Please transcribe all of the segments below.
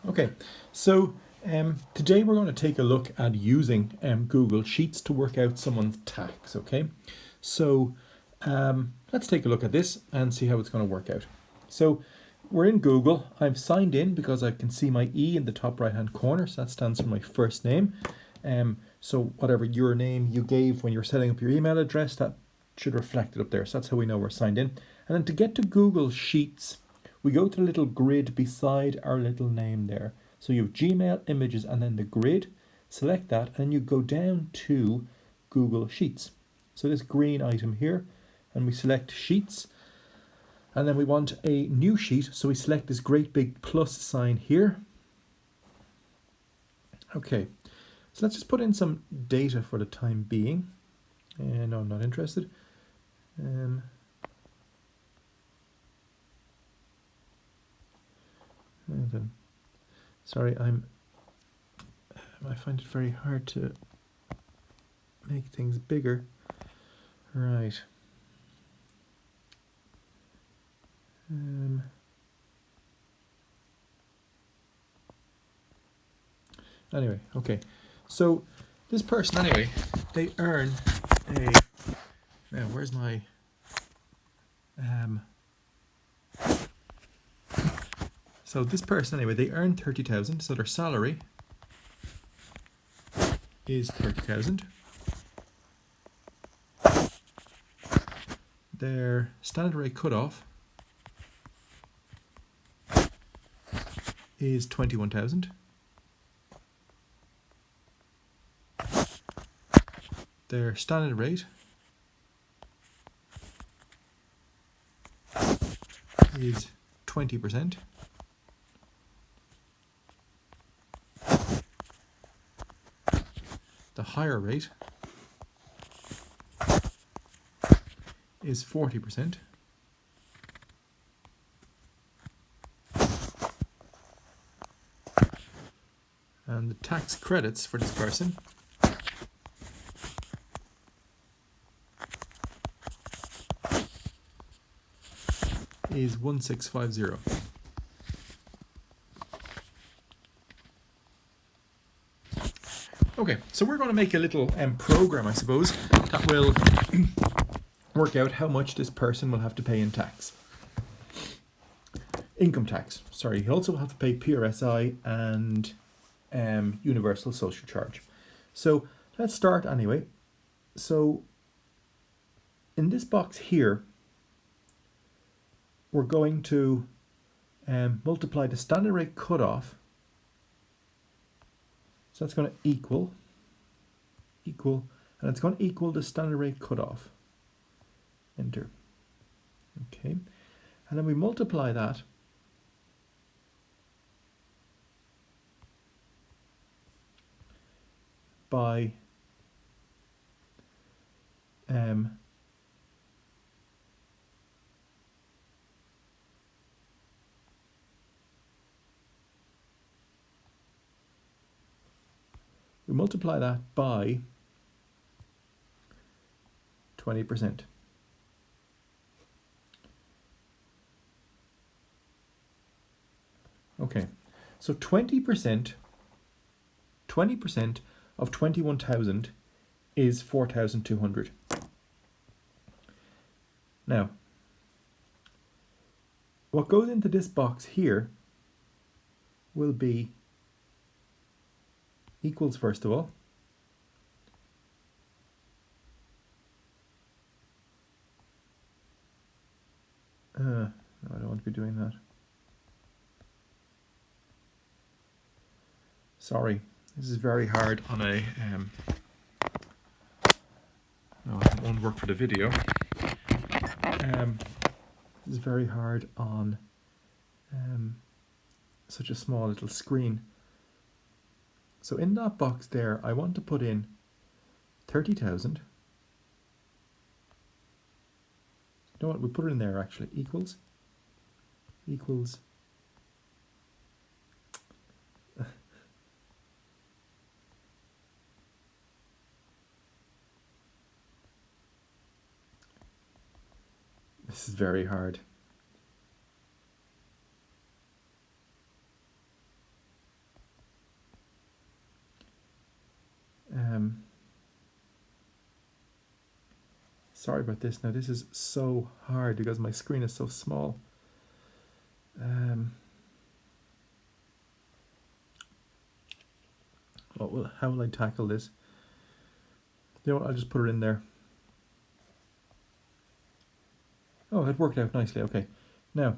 Okay, so today we're going to take a look at using Google Sheets to work out someone's tax, okay? So let's take a look at this and see how it's going to work out. So we're in Google. I've signed in because I can see my E in the top right hand corner, so that stands for my first name. So whatever your name you gave when you're setting up your email address, that should reflect it up there. So that's how we know we're signed in. And then to get to Google Sheets, we go to the little grid beside our little name there. So you have Gmail, images, and then the grid. Select that, and you go down to Google Sheets. So this green item here, and we select Sheets. And then we want a new sheet, so we select this great big plus sign here. Okay, so let's just put in some data for the time being. No, I'm not interested. Sorry, I find it very hard to make things bigger. Right. Anyway, okay. So this person, anyway, they earn a. Now, where's my? So this person, anyway, they earn 30,000. So their salary is 30,000. Their standard rate cutoff is 21,000. Their standard rate is 20%. The higher rate is 40%. And the tax credits for this person is 1650. Okay, so we're going to make a little program, I suppose, that will work out how much this person will have to pay in tax. Income tax, sorry. He'll also have to pay PRSI and universal social charge. So let's start anyway. So in this box here, we're going to multiply the standard rate cutoff. So that's going to equal, and it's going to equal the standard rate cutoff. Enter. Okay, and then we multiply that by we multiply that by 20%. Okay, so 20% of 21,000 is 4,200. Now, what goes into this box here will be equals, first of all. No, I don't want to be doing that. Sorry, this is very hard on a. No, it won't work for the video. This is very hard on such a small little screen. So in that box there, I want to put in 30,000. You know what? We put it in there actually. Equals. This is very hard. Sorry about this. Now this is so hard because my screen is so small. How will I tackle this? You know what, I'll just put it in there. Oh, it worked out nicely. Okay. Now,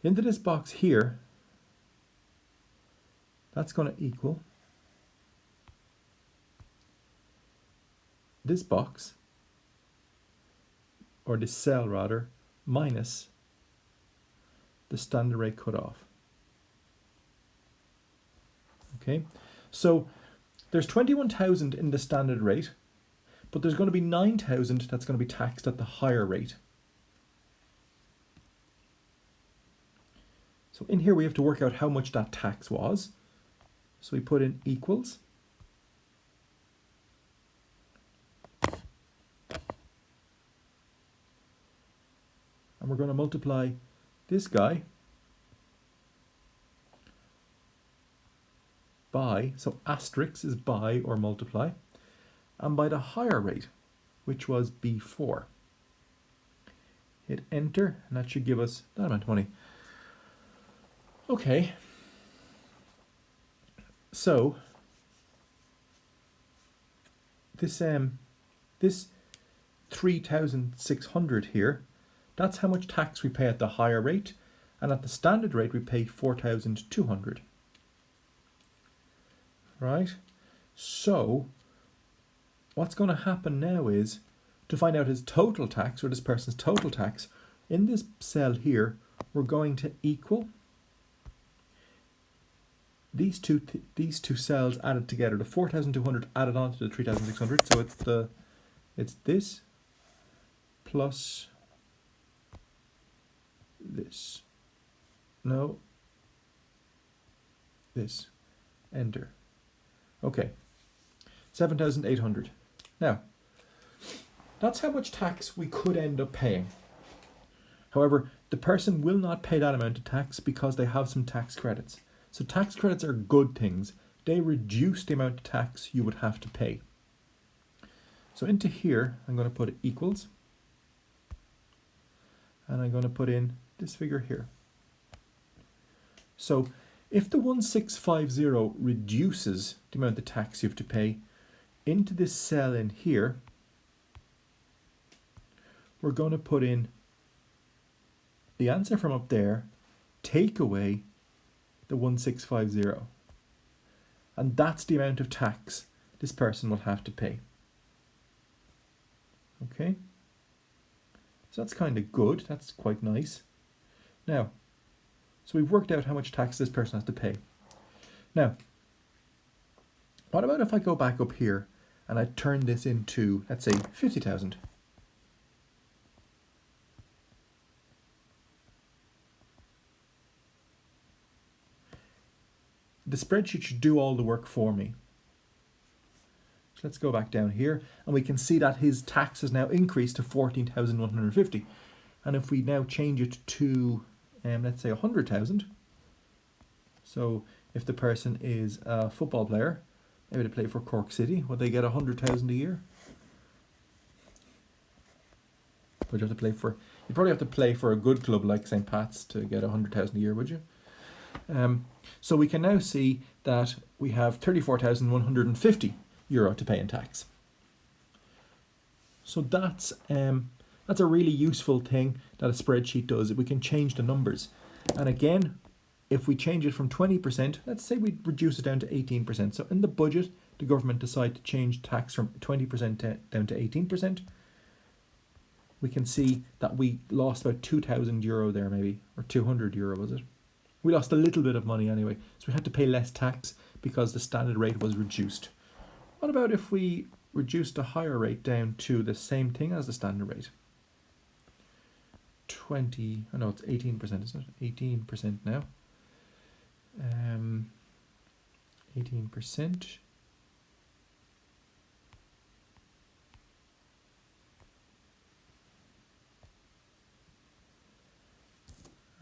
into this box here, that's going to equal this box, or this cell rather, minus the standard rate cut off. Okay, so there's 21,000 in the standard rate, but there's going to be 9,000 that's going to be taxed at the higher rate. So in here we have to work out how much that tax was. So we put in equals. And we're going to multiply this guy by, so asterisk is by or multiply, and by the higher rate, which was B4. Hit enter, and that should give us that amount of money. Okay, so this 3,600 here, that's how much tax we pay at the higher rate, and at the standard rate we pay 4,200. Right? So what's going to happen now is, to find out his total tax, or this person's total tax, in this cell here, we're going to equal these two cells added together, the 4,200 added on to the 3,600. So it's this plus this. No. This. Enter. Okay. 7,800. Now, that's how much tax we could end up paying. However, the person will not pay that amount of tax because they have some tax credits. So tax credits are good things. They reduce the amount of tax you would have to pay. So into here, I'm going to put equals. And I'm going to put in this figure here. So if the 1650 reduces the amount of tax you have to pay, into this cell in here, we're going to put in the answer from up there, take away the 1650. And that's the amount of tax this person will have to pay. Okay? So that's kind of good. That's quite nice. Now, so we've worked out how much tax this person has to pay. Now, what about if I go back up here and I turn this into, let's say, 50,000? The spreadsheet should do all the work for me. So let's go back down here, and we can see that his tax has now increased to 14,150. And if we now change it to, let's say 100,000. So if the person is a football player, maybe they play for Cork City, would they get 100,000 a year? Would you have to play for? You'd probably have to play for a good club like St. Pat's to get 100,000 a year, would you? So we can now see that we have 34,150 euro to pay in tax. So that's a really useful thing that a spreadsheet does. We can change the numbers, and again, if we change it from 20%, let's say we reduce it down to 18%. So in the budget, the government decide to change tax from 20% down to 18%. We can see that we lost about 2,000 euro there, maybe, or 200 euro was it? We lost a little bit of money anyway, so we had to pay less tax because the standard rate was reduced. What about if we reduce the higher rate down to the same thing as the standard rate? 20, oh no, it's 18%, isn't it? 18% now. 18%.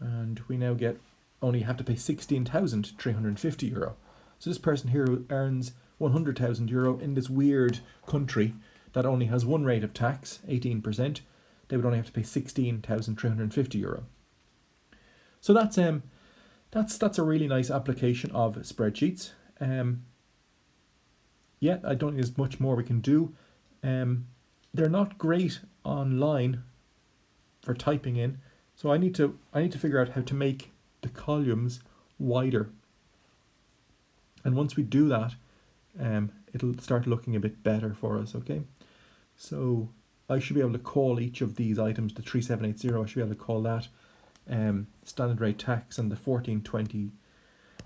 And we now get only have to pay 16,350 euro. So this person here who earns 100,000 euro in this weird country that only has one rate of tax, 18%, they would only have to pay €16,350. So that's a really nice application of spreadsheets. Yeah, I don't think there's much more we can do. They're not great online for typing in, so I need to figure out how to make the columns wider. And once we do that, it'll start looking a bit better for us, okay? So I should be able to call each of these items, the 3780, I should be able to call that standard rate tax, and the 14220,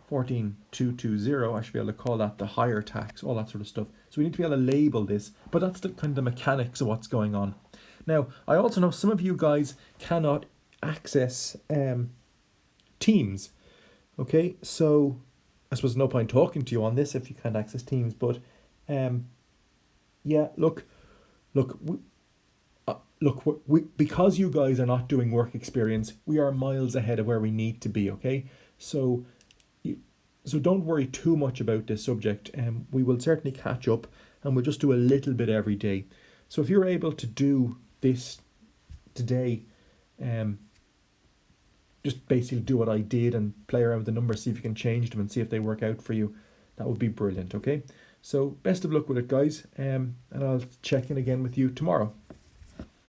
I should be able to call that the higher tax, all that sort of stuff. So we need to be able to label this, but that's the kind of the mechanics of what's going on. Now, I also know some of you guys cannot access Teams, okay? So I suppose there's no point talking to you on this if you can't access Teams, but yeah, look, because you guys are not doing work experience, we are miles ahead of where we need to be, okay? So don't worry too much about this subject. We will certainly catch up, and we'll just do a little bit every day. So if you're able to do this today, just basically do what I did and play around with the numbers, see if you can change them and see if they work out for you. That would be brilliant, okay? So best of luck with it, guys, and I'll check in again with you tomorrow.